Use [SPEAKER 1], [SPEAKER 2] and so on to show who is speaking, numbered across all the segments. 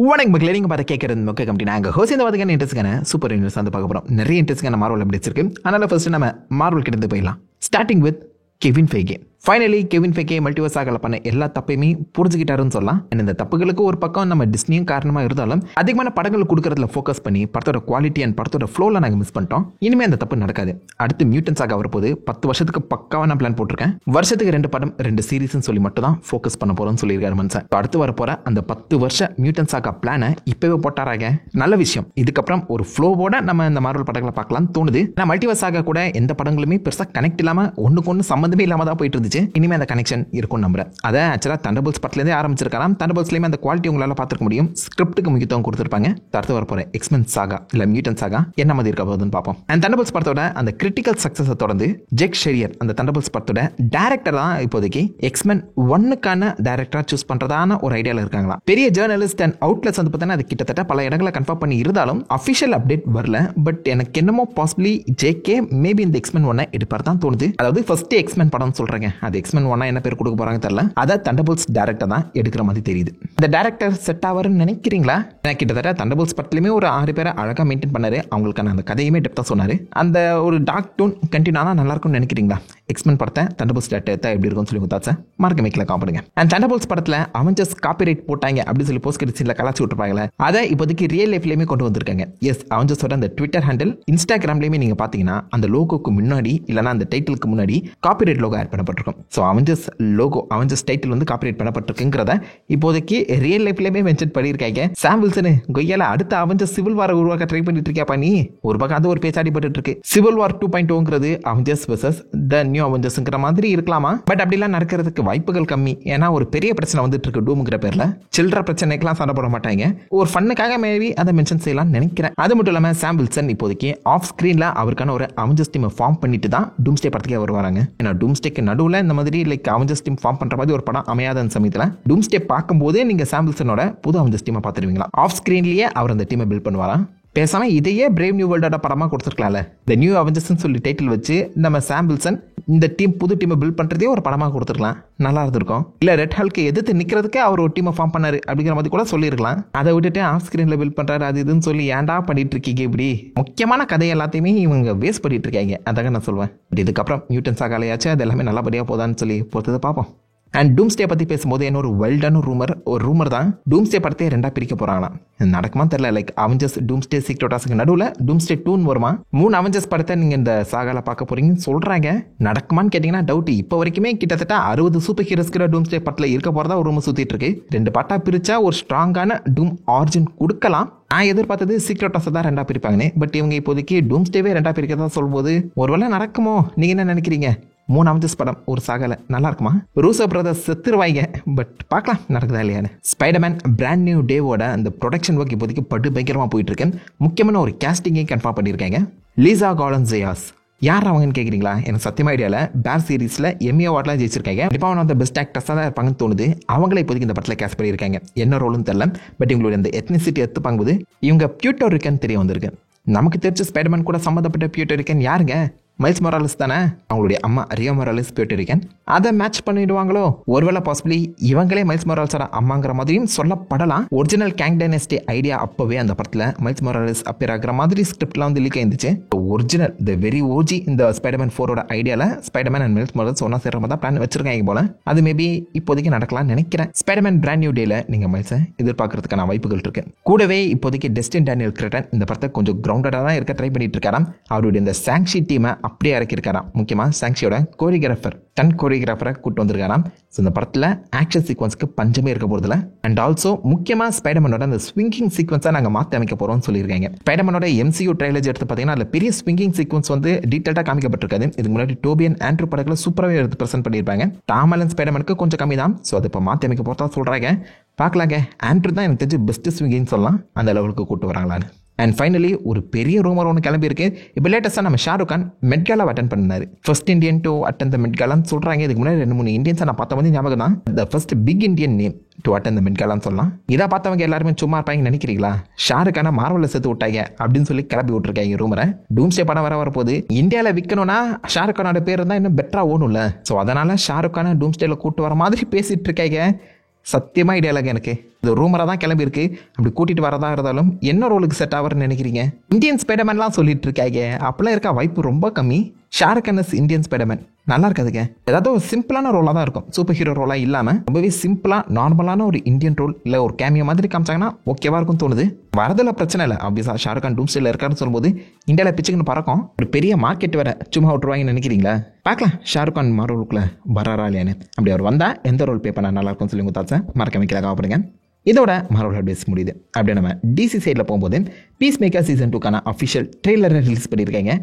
[SPEAKER 1] வணக்கம் மக்களே, நீங்க பார்த்து கேட்கறது மொக்க கம்பெனி. நாங்கள் ஹோசிந்த பார்த்துக்கான இன்ட்ரெஸ்ட்கான சூப்பர் நியூஸ் வந்து பார்க்க போகிறோம். நிறைய இன்ட்ரெஸ்ட்கான மார்வல் அப்டேட்ஸ் இருக்கு. அதனால ஃபர்ஸ்ட் நம்ம மார்வல் கிட்ட போயிடலாம். Starting with Kevin Feige. Finally Kevin Feige multiverse ஆகல பண்ண எல்லா தப்பையுமே புரிஞ்சுக்கிட்டாருன்னு சொல்லலாம். இந்த தப்புகளுக்கு ஒரு பக்கம் நம்ம டிஸ்னியும் காரணமாக இருந்தாலும் அதிகமான படங்கள் கொடுக்கறதுல ஃபோக்கஸ் பண்ணி படத்தோட குவாலிட்டி அண்ட் படத்தோட ஃப்ளோவில் நாங்கள் மிஸ் பண்ணிட்டோம். இனிமேல் அந்த தப்பு நடக்காது. அடுத்து மியூட்டன்ஸ் ஆக வரப்போது 10 வருஷத்துக்கு பக்காவாக நான் பிளான் போட்டிருக்கேன். வருஷத்துக்கு 2 படம் 2 சீரீஸ்ன்னு சொல்லி மட்டும் தான் ஃபோக்கஸ் பண்ண போகிறோம்னு சொல்லியிருக்காரு மனுஷன். அடுத்து வரப்போகிற அந்த 10 வருஷ மியூட்டன்ஸ் ஆக பிளானை இப்போவே போட்டாராக. நல்ல விஷயம். இதுக்கப்புறம் ஒரு ஃப்ளோவோட நம்ம இந்த மார்வல் படங்களை பார்க்கலாம்னு தோணுது. நான் மல்டிவர்ஸ் ஆக கூட எந்த படங்களுமே பெருசாக கனெக்ட் இல்லாமல் ஒன்றுக்கு ஒன்று சம்மந்தமே இல்லாமல் தான் போயிட்டு இருந்துச்சு. இனிமே அந்த கனெக்ஷன் இருக்கும் நம்புறேன். அதை ஆக்சுவலா தண்டர்போல்ட்ஸ் படத்துலேருந்தே ஆரம்பிச்சிருக்கலாம். தண்டர்போல்ட்ஸ்லயுமே அந்த குவாலிட்டி உங்களால பார்த்துக்க முடியும். ஸ்கிரிப்டுக்கு முக்கியத்துவம் கொடுத்துருப்பாங்க. தடுத்து வரப்போற எக்ஸ்மென் சாகா இல்ல மியூட்டன் சாகா என்ன மாதிரி இருக்க போகுதுன்னு பார்ப்போம். அந்த தண்டர்போல்ட்ஸ் படத்தோட அந்த கிரிட்டிக்கல் சக்சஸை தொடர்ந்து ஜெக் ஷெரியர் அந்த தண்டர்போல்ட்ஸ் படத்தோட டைரக்டர் தான் இப்போதைக்கு எக்ஸ்மென் 1க்கான டைரக்டரா சூஸ் பண்றதான ஒரு ஐடியால இருக்காங்களா. பெரிய ஜேர்னலிஸ்ட் அண்ட் அவுட்லெட்ஸ் வந்து பார்த்தீங்கன்னா அது கிட்டத்தட்ட பல இடங்களை கன்ஃபார்ம் பண்ணி இருந்தாலும் அஃபிஷியல் அப்டேட் வரல. பட் எனக்கு என்னமோ பாசிபிளி ஜேகே மேபி இந்த எக்ஸ்மென் 1 எடுப்பார் தான் தோணுது. அதாவது ஃபர்ஸ்ட் எக்ஸ்மென் படம் சொல்றேங்க. அது எக்ஸ்மென் 1 என்ன பேர் கொடுக்க போறாங்க தெரியல. அதை தண்டர்போல்ட்ஸ் டைரக்டர் தான் எடுக்கிற மாதிரி தெரியுது. இந்த டைரக்டர் செட் ஆவாருன்னு நினைக்கிறீங்களா? கிட்டத்தட்ட தண்டர்போல்ட்ஸ் படத்துலயுமே ஒரு 6 பேரை அழகா மெயின்டைன் பண்ணாரு. அவங்களுக்கான அந்த கதையுமே டெப்தா சொன்னாரு. அந்த ஒரு டார்க் டோன் கண்டினியூ ஆனா நல்லா இருக்கும்னு நினைக்கிறீங்களா? எக்ஸ்மென் படத்தை தண்டர்போல்ட்ஸ் டைரக்டர் எப்படி இருக்கும்னு சொல்லி கொடுத்தாச்சா மார்க்க மேக்கில் காப்படுங்க. அண்ட் தண்டர்போல்ட்ஸ் படத்துல அவெஞ்சர்ஸ் காப்பிரைட் போட்டாங்க அப்படின்னு சொல்லி போஸ்ட் கிரெடிட்ஸ்ல கலாச்சி விட்டுருப்பாங்களே, அதை இப்போதைக்கு ரியல் லைஃப்லயுமே கொண்டு வந்திருக்காங்க. எஸ், அவெஞ்சர்ஸோட அந்த ட்விட்டர் ஹேண்டில் இன்ஸ்டாகிராம்லயுமே நீங்க பாத்தீங்கன்னா அந்த லோகோக்கு முன்னாடி இல்லைன்னா அந்த டைட்டிலுக்கு முன்னாடி காப்பிரைட் லோகோ ஆட் பண்ணப்பட்டிருக்கும். So Avengers logo Avengers title வந்து காப்பிரைட் பண்ணப்பட்டிருக்குங்கிறத இப்போதைக்கு ரியல் லைஃப்லயுமே மென்ஷன் பண்ணியிருக்காங்க. சாம் வில்சன் கொய்யால அடுத்த அவெஞ்சர்ஸ் சிவில் வார் உருவாக்க ட்ரை பண்ணிட்டு இருக்கியாப்பா நீ? ஒரு பக்கம் அது ஒரு பேச்சாடி பட்டு இருக்கு. சிவில் வார் 2.0ங்கிறது அவெஞ்சர்ஸ் வெர்சஸ் த நியூ அவெஞ்சர்ஸ்ங்கிற மாதிரி இருக்கலாமா? பட் அப்படிலாம் நடக்கிறதுக்கு வாய்ப்புகள் கம்மி. ஏன்னா ஒரு பெரிய பிரச்சனை வந்துட்டு இருக்கு டூம்ங்கிற பேர்ல. சில்லற பிரச்சனைக்கெல்லாம் சண்டை போட மாட்டாங்க. ஒரு ஃபன்னுக்காக மேபி அதை மென்ஷன் செய்யலாம்னு நினைக்கிறேன். அது மட்டும் இல்லாம சாம் வில்சன் இப்போதைக்கு ஆஃப் ஸ்கிரீன்ல அவருக்கான ஒரு அவெஞ்சர்ஸ் டீமை ஃபார்ம் பண்ணிட்டு தான் டூம்ஸ்டே படத்துக்கே வருவாங்க. ஏன்னா டூம்ஸ்டேக்கு நடுவில் இந்த மாதிரி லைக் அவெஞ்சர்ஸ் டீம் ஃபார்ம் பண்ற மாதிரி ஒரு படம் அமையாத சமயத்தில் டூம்ஸ்டே பார்க்கும்போதே நீங்க சாம் வில்சனோட புது அவெஞ்சர்ஸ் டீமை பார்த்துருவீங்களா? ஆஃப் ஸ்கிரீன்லயே அவர் அந்த டீமை பில்ட் பண்ணுவாரா? பேசாம இதையே பிரேவ் நியூ வேர்ல்டோட படமா கொடுத்துருக்கலாம்ல. த நியூ அவெஞ்சர்ஸ் சொல்லி டைட்டில் வச்சு நம்ம சாம் வில்சன் இந்த டீம் புது டீமை பில்ட் பண்றதே ஒரு படமா கொடுத்துருக்கலாம். நல்லா இருந்திருக்கும். இல்ல ரெட் ஹல்க்கு எதிர்த்து நிக்கிறதுக்கு அவர் ஒரு டீமை ஃபார்ம் பண்ணாரு அப்படிங்கிற மாதிரி கூட சொல்லியிருக்கலாம். அதை விட்டுட்டு ஆஃப் ஸ்கிரீன்ல பில்ட் பண்றாரு அது இதுன்னு சொல்லி ஏன்டா பண்ணிட்டு இருக்கீங்க? இப்படி முக்கியமான கதை எல்லாத்தையுமே இவங்க வேஸ்ட் பண்ணிட்டு இருக்காங்க. அதாக நான் சொல்வேன். பட் இதுக்கப்புறம் மியூட்டன்ஸ் ஆகலையாச்சும் அது எல்லாமே நல்லபடியா போதான்னு சொல்லி பொறுத்தது பார்ப்போம். அண்ட் டூம்ஸ்டே பத்தி பேசும்போது என்ன ஒரு வைல்டான ரூமர் தான் டூம்ஸ்டே படத்தை 2 பிரிக்க போறாங்களாம். நடக்குமா தெரியல. லைக் அவெஞ்சர்ஸ் டூம்ஸ்டே சீக்ரெட் வார்ஸ்க்கு நடுவில் டூம்ஸ்டே 2 வருமா? 3 அவெஞ்சர்ஸ் படத்தை நீங்க இந்த சாகால பார்க்க போறீங்கன்னு சொல்றாங்க. நடக்குமான்னு கேட்டீங்கன்னா டவுட். இப்போ வரைக்குமே கிட்டத்தட்ட 60 சூப்பர் ஹீரோஸ்கிற டூம்ஸ்டே படத்தில் இருக்க போறதா ஒரு ரூம் சுத்திட்டு இருக்கு. 2 பாட்டா பிரிச்சா ஒரு ஸ்ட்ராங்கான டூம் ஆரிஜின் கொடுக்கலாம். நான் எதிர்பார்த்தது சீக்ரெட் வார்ஸ் தான் 2 பிரிப்பாங்கன்னு. பட் இவங்க இப்போதைக்கு டூம்ஸ்டேவே 2 பிரிக்கிறதா சொல்லும்போது ஒருவேளை நடக்குமோ? நீங்க என்ன நினைக்கிறீங்க? 3 அவெஞ்சர்ஸ் படம் ஒரு சாகல நல்லா இருக்குமா? ரூசோ பிரதர்ஸ் செத்துருவாங்க. பட் பார்க்கலாம் நடக்குதா இல்லையான்னு. ஸ்பைடர்மேன் பிராண்ட் நியூ டேவோட அந்த ப்ரொடக்ஷன் ஒர்க் இப்போதைக்கு படு பயங்கரமா போயிட்டு இருக்கேன். முக்கியமான ஒரு கேஸ்டிங்கை கன்ஃபார்ம் பண்ணியிருக்காங்க. லீசா காலன்ஸியாஸ் யார் அவங்கன்னு கேட்குறீங்களா? எனக்கு சத்தியமா ஐடியாவில் பேர் சீரீஸில் எம்மி அவார்ட்லாம் ஜெயிச்சிருக்காங்க. கண்டிப்பாக ஒன் ஆஃப் த பெஸ்ட் ஆக்டர்ஸாக தான் இருப்பாங்கன்னு தோணுது. அவங்களே இப்போதைக்கு இந்த படத்தில் கேஸ்ட் பண்ணியிருக்காங்க. என்ன ரோல்னு தெரியல. பட் இவங்களுடைய அந்த எத்னிசிட்டி எடுத்துப்பாங்கும்போது இவங்க பியூட்டோரிக்கன் தெரிய வந்திருக்கு. நமக்கு தெரிஞ்ச ஸ்பைடர்மேன் கூட சம்மந்தப்பட்ட பியூட்டோரிக்கன் யாருங்க? மைல்ஸ் மொராலிஸ் தானே. அவங்களுடைய அம்மா ரியோ மொராலிஸ் பியூட்டோரிக்கன். அதை மேட்ச் பண்ணிடுவாங்களோ? ஒருவேளை பாசிபிளி இவங்களே மைல்ஸ் மொராலிஸோட அம்மாங்கிற மாதிரியும் சொல்லப்படலாம். ஒரிஜினல் கேங் டைனஸ்டி ஐடியா அப்பவே அந்த படத்தில் மைல்ஸ் மொராலிஸ் அப்பேர் ஆகிற மாதிரி ஸ்கிரிப்ட்லாம் வந்து லீக் ஆயிருந்துச்சு. ஒரிஜினல் த வெரி ஓஜி இந்த ஸ்பைடர்மேன் 4ஓட ஐடியாவில் ஸ்பைடர்மேன் அண்ட் மைல்ஸ் மொராலிஸ் ஒன்னா சேர்ற மாதிரி தான் பிளான் வச்சிருக்காங்க போல. அது மேபி இப்போதைக்கு நடக்கலாம்னு நினைக்கிறேன். ஸ்பைடர்மேன் பிராண்ட் நியூ டேல நீங்க மைல்ஸை எதிர்பார்க்கறதுக்கான வாய்ப்புகள் இருக்கு. கூடவே இப்போதைக்கு டெஸ்டின் டேனியல் கிரேட்டன் இந்த படத்தை கொஞ்சம் கிரவுண்டடா தான் இருக்க ட்ரை பண்ணிட்டு இருக்காராம். அவருடைய இந்த சாங்ஷி டீமை அப்படியே இறக்கிருக்காராம். முக்கியமா சாங்ஷியோட கோரியோகிராஃபர் கோரியோகிராஃபரை கூட்டு வந்திருக்காராம். இந்த படத்துல ஆக்ஷன் சீக்வன்ஸ்க்கு பஞ்சமே இருக்க போறதுல. அண்ட் ஆல்சோ முக்கியமா ஸ்பைடர்மேனோட அந்த ஸ்விங்கிங் சீக்வன்ஸா நாங்க மாற்றி அமைக்க போறோம்னு சொல்லியிருக்காங்க. ஸ்பைடர்மேனோட MCU ட்ரைலர் எடுத்து பார்த்தீங்கன்னா அதுல பெரிய ஸ்விங்கிங் சீக்வன்ஸ் வந்து டீட்டெயிலாக காமிக்கப்பட்டிருக்காது. இதுக்கு முன்னாடி டோபி அண்ட் ஆண்ட்ரூ படங்களை சூப்பராகவே எடுத்து பிரசன்ட் பண்ணியிருப்பாங்க. டாம் ஹாலண்ட் ஸ்பைடர்மேனுக்கு கொஞ்சம் கம்மி தான். ஸோ அதை இப்போ மாற்றி அமைக்க போறதா சொல்றாங்க. பார்க்கலாங்க. ஆண்ட்ரூ தான் எனக்கு தெரிஞ்சு பெஸ்ட் ஸ்விங்கிங் சொல்லலாம். அந்த லெவலுக்கு கூட்டு வராங்களான்னு. அண்ட் ஃபைனலி ஒரு பெரிய ரூமர் ஒன்று கிளம்பி இருக்கு. இப்போ லேட்டஸ்ட்டாக நம்ம ஷாருக் கான் மெட்காலா அட்டன் பண்ணாரு. First Indian to attend the மெட்காலான்னு சொல்றாங்க. இதுக்கு முன்னாடி 2-3 இந்தியன்ஸை நான் பார்த்த மாதிரி ஞாபகம் தான். The first big Indian name to attend the மெட்காலான்னு சொல்லலாம். இதை பார்த்தவங்க எல்லாருமே சும்மா இருப்பாங்கன்னு நினைக்கிறீங்களா? ஷாருக் கான மார்வலில் சேர்த்து விட்டாங்க அப்படின்னு சொல்லி கிளப்பி விட்டுருக்காங்க ரூமரை. டூம்ஸ்டே படம் வரப்போது இந்தியாவில் விற்கணும்னா ஷாருக் கானோட பேர் தான் இன்னும் பெட்டரா ஓணும்ல. ஸோ அதனால ஷாருக் கான டூம்ஸ்டேல கூட்டு வர மாதிரி பேசிட்டு இருக்காங்க. சத்தியமா ஐடியா இல்லைங்க எனக்கு. இது ரூமராக தான் கிளம்பி இருக்கு. அப்படி கூட்டிட்டு வரதா இருந்தாலும் என்ன ரோலுக்கு செட் ஆகுறன்னு நினைக்கிறீங்க? இந்தியன் ஸ்பைடர்மேன்லாம் சொல்லிட்டு இருக்காங்க, அப்பெல்லாம் இருக்க வாய்ப்பு ரொம்ப கம்மி. ஷாருக் கான் இந்தியன் ஸ்பைடர்மேன் நல்லா இருக்காதுங்க. ஏதாவது ஒரு சிம்பிளான ரோலாக தான் இருக்கும், சூப்பர் ஹீரோ ரோலாக இல்லாமல் ரொம்பவே சிம்பிளாக நார்மலான ஒரு இந்தியன் ரோல் இல்லை ஒரு கேமியோ மாதிரி காமிச்சாங்கன்னா ஓகேவா இருக்கும் தோணுது. வரதில் பிரச்சனை இல்லை. ஆப்வியஸாக ஷாருக் கான் டூம்ஸ்டேல இருக்காருன்னு சொல்லும்போது இந்தியாவில் பிச்சுக்குன்னு பறக்கும். ஒரு பெரிய மார்க்கெட் வேற சும்மா விட்டுருவாங்கன்னு நினைக்கிறீங்களா? பார்க்கலாம் ஷாருக் கான் மாரோலுக்குள்ள வராரா இல்லையான்னு. அப்படி அவர் வந்தால் எந்த ரோல் பே பண்ணால் நல்லா இருக்கும்னு சொல்லி உங்கள் தாட்ஸை மறக்க வைக்கல காவப்படுங்க. இதோட மார்வல் அப்டேட்ஸ் முடியுது. அப்படியே நம்ம டிசி சைடில் போகும்போது பீஸ் மேக்கர் சீசன் 2க்கான அஃபிஷியல் ட்ரெய்லரை ரிலீஸ் பண்ணியிருக்காங்க.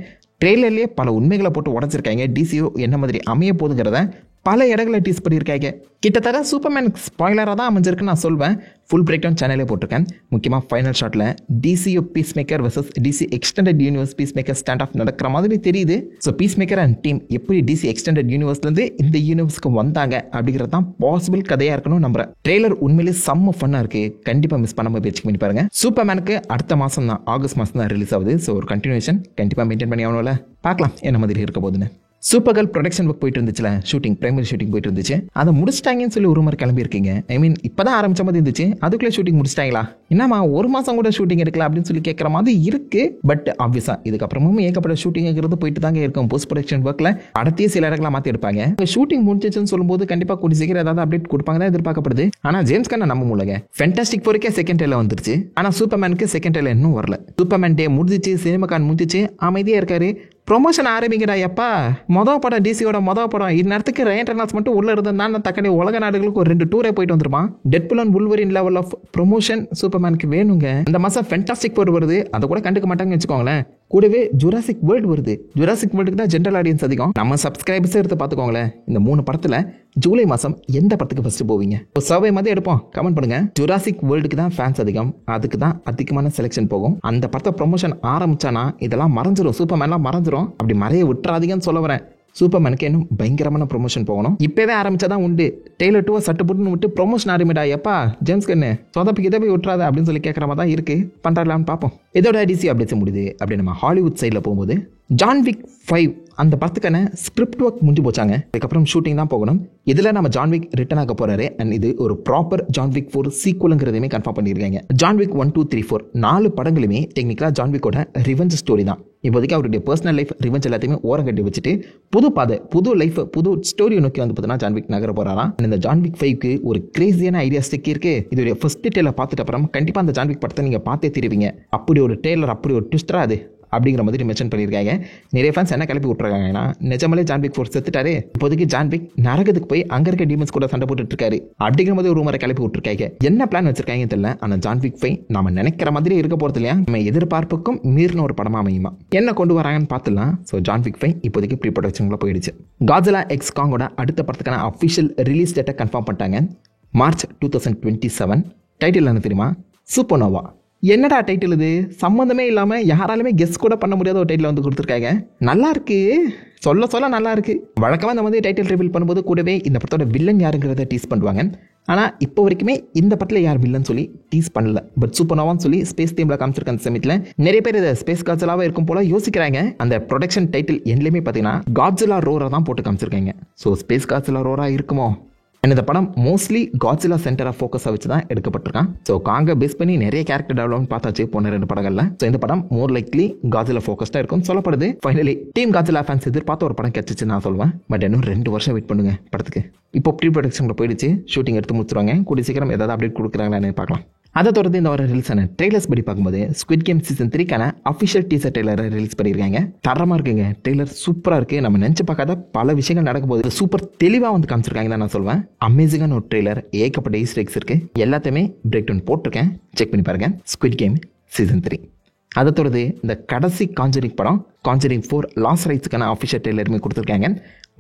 [SPEAKER 1] ட்ரெய்லர்லேயே பல உண்மைகளை போட்டு உடச்சிருக்காங்க. டிசியோ என்ன மாதிரி அமைய போகுதுங்கிறத பல இடங்களை டீஸ் பண்ணியிருக்காங்க. கிட்டத்தட்ட சூப்பர்மேன் ஸ்பாய்லராக தான் அமைஞ்சிருக்குன்னு நான் சொல்வேன். ஃபுல் பிரேக் டவுன் சேனலே போட்டிருக்கேன். முக்கியமாக ஃபைனல் ஷாட்டில் டிசியோ Peacemaker versus DC extended universe Peacemaker standoff நடக்கிற மாதிரி தெரியுது. So Peacemaker and team எப்படி டிசி எக்ஸ்டெண்டட் யூனிவர்ஸ்லேருந்து இந்த யூனிவர்ஸ்க்கு வந்தாங்க அப்படிங்கிறது தான் பாசிபிள் கதையாக இருக்கணும் நம்புறேன். ட்ரெய்லர் உண்மையிலேயே செம்ம ஃபன்னாக இருக்குது. கண்டிப்பாக மிஸ் பண்ணாமல் பேச்சு பண்ணி பாருங்க. சூப்பர்மேனுக்கு அடுத்த மாதம் தான், ஆகஸ்ட் மாதம் தான் ரிலீஸ் ஆகுது. ஸோ ஒரு கண்டினியூஷன் கண்டிப்பாக மெயின்டைன் பண்ணி ஆகணும்ல. பார்க்கலாம் என்ன மாதிரி இருக்க போகுதுன்னு. சூப்பர் கேர்ள் ப்ரொடக்ஷன் ஒர்க் போயிட்டு இருந்துச்சுல, ஷூட்டிங் பிரைமரி ஷூட்டிங் போயிட்டு இருந்துச்சு. அதை முடிச்சிட்டாங்கன்னு சொல்லி ஒரு மாதிரி கிளம்பி இருக்கீங்க. ஐ மீன் இப்போதான் ஆரம்பிச்ச மாதிரி இருந்துச்சு, அதுக்குள்ளே ஷூட்டிங் முடிச்சிட்டாங்களா? என்னம்மா ஒரு மாதம் கூட ஷூட்டிங் எடுக்கல அப்படின்னு சொல்லி கேட்குற மாதிரி இருக்கு. பட் ஆப்வியஸாக இதுக்கப்புறமும் ஏகப்பட்ட ஷூட்டிங்கிறது போயிட்டு தாங்க இருக்கும். போஸ்ட் ப்ரொடக்ஷன் ஒர்க்கில் அடுத்தே சில இடங்களை மாற்றி எடுப்பாங்க. ஷூட்டிங் முடிஞ்சிச்சுன்னு சொல்லும்போது கண்டிப்பாக கூடி சீக்கிரம் ஏதாவது அப்டேட் கொடுப்பாங்க தான் எதிர்பார்க்கப்படுது. ஆனால் ஜேம்ஸ் கான் நம்ம மூலங்க ஃபேண்டாஸ்டிக் ஃபோருக்கே செகண்ட் டேல வந்துருச்சு. ஆனால் சூப்பர்மேனுக்கு செகண்ட் டேல இன்னும் வரல. சூப்பர்மேன் டே முடிஞ்சிச்சு, சினிமா கான் முடிஞ்சிச்சு, அமைதியாக இருக்காரு. ப்ரொமோஷன் ஆரம்பிங்கடா எப்பா. மொதல் படம் டிசியோட மொதல் படம். இந்நேரத்துக்கு ரயன் ரெனால்ட்ஸ் மட்டும் உள்ள இருந்தா தக்கனே உலக நாடுகளுக்கு ஒரு 2 டூரே போயிட்டு வந்துருப்பான். Deadpool and Wolverine level of promotion சூப்பர்மேனுக்கு வேணுங்க. இந்த மாதம் ஃபேண்டாஸ்டிக் ஃபோர் வருது, அதை கூட கண்டுக்க மாட்டாங்கன்னு வச்சுக்கோங்களேன். கூடவே ஜுராசிக் வேர்ல்டு வருது. ஜுராசிக் வேர்ல்டுக்கு தான் ஜென்ரல் ஆடியன்ஸ் அதிகம். நம்ம சப்ஸ்கிரைபர்ஸே எடுத்து பார்த்துக்கோங்களேன். இந்த 3 படத்தில் ஜூலை மாதம் எந்த படத்துக்கு ஃபர்ஸ்ட் போவீங்க? ஒரு சர்வே மாதிரி எடுப்போம், கமெண்ட் பண்ணுங்க. ஜுராசிக் வேர்ல்டுக்கு தான் ஃபேன்ஸ் அதிகம், அதுக்கு தான் அதிகமான செலெக்ஷன் போகும். அந்த படத்தை ப்ரொமோஷன் ஆரம்பிச்சானா இதெல்லாம் மறைஞ்சிரும், சூப்பர்மேன்லாம் மறைஞ்சிரும். அப்படி மறைய விட்டுறாதீங்கன்னு சொல்ல வரேன். சூப்பர்மேனுக்கு இன்னும் பயங்கரமான ப்ரொமோஷன் போகணும். இப்போவே ஆரம்பிச்சாதான் உண்டு. டெய்லர் 2 சட்டு புட்டுன்னு விட்டு ப்ரொமோஷன் ஆரம்பிடா எப்பா ஜேம்ஸ் கன்னு சொதப்பிக்கு இதை போய் விட்டுறாது அப்படின்னு சொல்லி கேட்குற மாதிரி தான் இருக்கு. பண்ணுறாங்களான்னு பார்ப்போம். இதோட டிசி அப்டேட்ஸ் முடியுது. அப்படி நம்ம ஹாலிவுட் சைடில் போகும்போது ஜான் விக் 5 அந்த படத்துக்கான ஸ்கிரிப்ட் ஒர்க் முடிஞ்சு போச்சாங்க. அதுக்கப்புறம் ஷூட்டிங் தான் போகணும். இதில் நம்ம ஜான் விக் ரிட்டர்ன் ஆக போறாரு. அண்ட் இது ஒரு ப்ராப்பர் ஜான் விக் 4 சீக்குவலுங்கிறதையுமே கன்ஃபார்ம் பண்ணியிருக்காங்க. ஜான் விக் 1, 2, 3, 4 4 படங்களுமே டெக்னிக்கலாக ஜான் விக்கோட ரிவெஞ்ச் ஸ்டோரி தான். இப்போதைக்கு அவருடைய பர்சனல் லைஃப் ரிவெஞ்ச் எல்லாத்தையுமே ஓரம் கட்டி வச்சுட்டு புது பாதை, புது லைஃப், புது ஸ்டோரி நோக்கி வந்து பார்த்தீங்கன்னா ஜான் விக் நகர போறாராம். இந்த ஜான் விக் 5க்கு ஒரு கிரேசியான ஐடியா ஸ்டிக் இருக்கு. இதோடைய ஃபர்ஸ்ட் டேலர் பார்த்துட்டு அப்புறம் கண்டிப்பாக அந்த ஜான் விக் படத்தை நீங்கள் பார்த்தே தீருவீங்க. அப்படி ஒரு டேலர், அப்படி ஒரு ட்விஸ்டரா அது அப்படிங்கிற மாதிரி மென்ஷன் பண்ணியிருக்காங்க. நிறைய ஃபேன்ஸ் என்ன கிளப்பி விட்டுருக்காங்கன்னா நிஜமாலே ஜான் விக் 4 செத்துட்டாரு, இப்போதைக்கு ஜான் விக் நரகத்துக்கு போய் அங்கே இருக்க டீமன்ஸ் கூட சண்டை போட்டுட்டு இருக்காரு அப்படிங்கிற மாதிரி ஒரு முறை கிளப்பி விட்டுருக்காங்க. என்ன பிளான் வச்சிருக்காங்க தெரியல. ஆனால் ஜான் விக் 5 நம்ம நினைக்கிற மாதிரி இருக்க போறது இல்லையா, நம்ம எதிர்பார்ப்புக்கும் மீறின ஒரு படமா அமையுமா, என்ன கொண்டு வராங்கன்னு பார்த்துலாம். ஸோ ஜான் விக் 5 இப்போதைக்கு ப்ரீ ப்ரொடக்ஷன்ல போயிடுச்சு. காட்ஸில்லா எக்ஸ் காங்கோட அடுத்த படத்துக்கான அஃபிஷியல் ரிலீஸ் டேட்டை கன்ஃபார்ம் பண்ணிட்டாங்க. மார்ச் 2027. டைட்டில் என்ன தெரியுமா? சூப்பர்னோவா. என்னடா டைட்டில் இது? சம்மந்தமே இல்லாமல் யாராலுமே கெஸ் கூட பண்ண முடியாத ஒரு டைட்டில் வந்து கொடுத்துருக்காங்க. நல்லா இருக்கு, சொல்ல நல்லா இருக்கு. வழக்கமாக இந்த மாதிரி டைட்டில் ரிவீல் பண்ணும்போது கூடவே இந்த படத்தோட வில்லன் யாருங்கிறத டீஸ் பண்ணுவாங்க. ஆனால் இப்போ வரைக்குமே இந்த படத்தில் யார் வில்லன் சொல்லி டீஸ் பண்ணல. பட் சூப்பர்னோவான்னு சொல்லி ஸ்பேஸ் தீமில் காமிச்சிருக்க அந்த சமயத்தில் நிறைய பேர் இதை ஸ்பேஸ் காட்ஸிலாவே இருக்கும் போல யோசிக்கிறாங்க. அந்த ப்ரொடக்ஷன் டைட்டில் எண்ணிலையுமே பார்த்தீங்கன்னா காட்ஸில்லா ரோரா தான் போட்டு காமிச்சிருக்காங்க. ஸோ ஸ்பேஸ் காட்ஸில்லா ரோரா இருக்குமோ? இந்த படம் மோஸ்ட்லி காட்ஸில்லா சென்டர் ஆஃப் ஃபோக்கஸை வச்சு தான் எடுக்கப்பட்டிருக்கான். ஸோ காங்க பேஸ் பண்ணி நிறைய கேரக்டர் டெவலப்மெண்ட் பார்த்தாச்சு போன 2 படங்கள்ல. ஸோ இந்த படம் மோர் லைக்லி காட்ஸில்லா ஃபோக்கஸ்டாக இருக்கும்னு சொல்லப்படுது. ஃபைனலி டீம் காட்ஸில்லா ஃபேன்ஸ் எதிர்பார்த்த ஒரு படம் கிடைச்சிச்சு நான் சொல்லுவேன். பட் இன்னும் 2 வருஷம் வெயிட் பண்ணுங்க படத்துக்கு. இப்போ ப்ரீ ப்ரொடக்ஷனில் போயிடுச்சு, ஷூட்டிங் எடுத்து முடிச்சுருவாங்க. கூடிய சீக்கிரம் ஏதாவது அப்டேட் கொடுக்குறாங்களான்னு பார்க்கலாம். அதை தொடர்ந்து இந்த வாரம் ரிலீஸ் ஆன ட்ரெய்லர்ஸ் படி பார்க்கும்போது ஸ்குவிட் கேம் சீசன் 3க்கான அஃபிஷியல் டீசர் ட்ரெய்லரை ரிலீஸ் பண்ணியிருக்காங்க. தரமாக இருக்குங்க, ட்ரெய்லர் சூப்பராக இருக்குது. நம்ம நினச்சி பார்க்காத பல விஷயங்கள் நடக்கும்போது சூப்பர் தெளிவாக வந்து காமிச்சிருக்காங்க தான் நான் சொல்வேன். அமேசிங்கான ஒரு ட்ரெய்லர், ஏகப்பட்ட ஈஸ்டர் எக்ஸ் இருக்குது. எல்லாத்தையுமே பிரேக் டவுன் போட்டிருக்கேன், செக் பண்ணி பாருங்க. Squid Game season 3. அதை தொடர்ந்து இந்த கடைசி காஞ்சரிங் படம் காஞ்சரிங் 4 லாஸ்ட் ரைட்ஸுக்கான அஃபிஷியல் ட்ரெய்லருமே கொடுத்துருக்காங்க.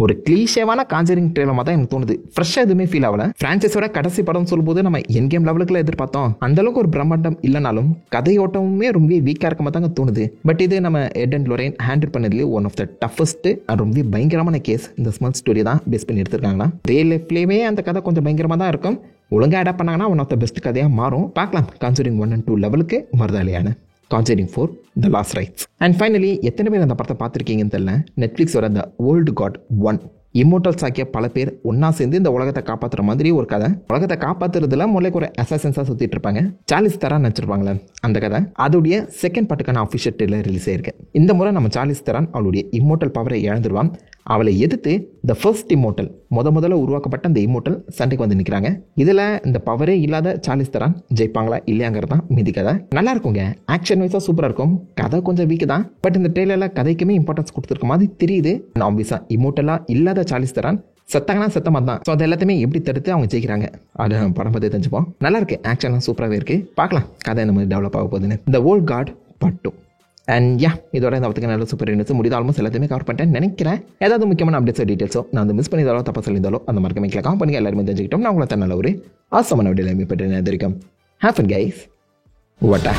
[SPEAKER 1] ஒரு கிளீஷேவான காஞ்சரிங் ட்ரெய்லர் தான் எனக்கு தோணுது. ஃப்ரெஷ்ஷாக எதுவுமே ஃபீல் ஆகல. ஃப்ரான்ச்சைஸோட கடைசி படம் சொல்லும்போது நம்ம என் கேம் லெவலுக்குள்ள எதிர்பார்த்தோம். அந்த அளவுக்கு ஒரு பிரம்மாண்டம் இல்லைனாலும் கதையோட்டமுமே ரொம்ப வீக்காக இருக்க மாதிரி தாங்க தோணுது. பட் இது நம்ம எட் அண்ட் லொரைன் ஹேண்டில் பண்ணதுலேயே ஒன் ஆஃப் த டஃபஸ்ட் ரொம்ப பயங்கரமான கேஸ் இந்த ஸ்மால் ஸ்டோரி தான் பேஸ் பண்ணி எடுத்திருக்காங்கன்னா. ரியல் லைஃப்லேயுமே அந்த கதை கொஞ்சம் பயங்கரமாக தான் இருக்கும். ஒழுங்காக அடாப்ட் பண்ணாங்கன்னா ஒன் ஆஃப் த பெஸ்ட் கதையாக மாறும். பார்க்கலாம் காஞ்சரிங் 1 and 2 லெவலுக்கு வருதா இல்லையான்னு. Conjuring 4 the last rites. And finally எத்தனை பேர் அந்த படத்தை பார்த்துருக்கீங்கன்னு தெரியல. நெட்ஃப்ளிக்ஸோட த ஓல்டு காட் 1 இம்மோட்டல்ஸ் ஆக்கிய பல பேர் ஒன்னா சேர்ந்து இந்த உலகத்தை காப்பாற்றுற மாதிரி ஒரு கதை. உலகத்தை காப்பாற்றுறதுல முதல்ல ஒரு அசாசன்ஸாக சுற்றிட்டு இருப்பாங்க. சார்லிஸ் தெரான் நடிச்சிருப்பாங்களே அந்த கதை. அதோடைய செகண்ட் பார்ட்டுக்கான அஃபிஷியல் ட்ரெய்லர் ரிலீஸ் ஆயிருக்கு. இந்த முறை நம்ம சார்லிஸ் தெரான் அவளுடைய இம்மோட்டல் பவரை இழந்துருவான். அவளை எதிர்த்து த ஃபர்ஸ்ட் இம்மோட்டல் முதல்ல உருவாக்கப்பட்ட அந்த இம்மோட்டல் சண்டைக்கு வந்து நிற்கிறாங்க. இதில் இந்த பவரே இல்லாத சார்லிஸ் தெரான் ஜெயிப்பாங்களா இல்லையாங்கிறது தான் மீதி கதை. நல்லா இருக்குங்க, ஆக்ஷன் வைஸாக சூப்பராக இருக்கும். கதை கொஞ்சம் வீக்கு தான், பட் இந்த ட்ரெய்லரில் கதைக்குமே இம்பார்ட்டன்ஸ் கொடுத்துருக்க மாதிரி தெரியுது. ஆப்வியஸாக இம்மோட்டலாக இல்லாத சார்லிஸ் தெரான் செத்தாங்கன்னா செத்தமாக தான். ஸோ அது எல்லாத்தையுமே எப்படி தடுத்து அவங்க ஜெயிக்கிறாங்க அது நம்ம படம் பார்த்து தெரிஞ்சுப்போம். நல்லா இருக்கு, ஆக்ஷன்லாம் சூப்பராகவே இருக்குது. பார்க்கலாம் கதை இந்த மாதிரி டெவலப் ஆக போகுதுன்னு. The old God part 2. And இதோட இந்த படத்துக்கு நல்ல சூப்பர் நியூஸ் முடிது. ஆல்மோஸ்ட் எல்லாத்தையுமே கவர் பண்ணிட்டேன் நினைக்கிறேன். ஏதாவது முக்கியமான அப்டேட்ஸோ டீட்டெயில்ஸோ நான் வந்து மிஸ் பண்ணிதாலோ தப்பா சொல்லியிருந்தாலோ அந்த மாதிரி கமெண்ட்ல காம் பண்ணி எல்லாருமே தெரிஞ்சுக்கிட்டோம். நான் உங்களை நல்ல ஒரு ஆசமான வீடியோ எல்லாமே பெற்று தெரிவிக்கும். Have fun guys. வாட்டா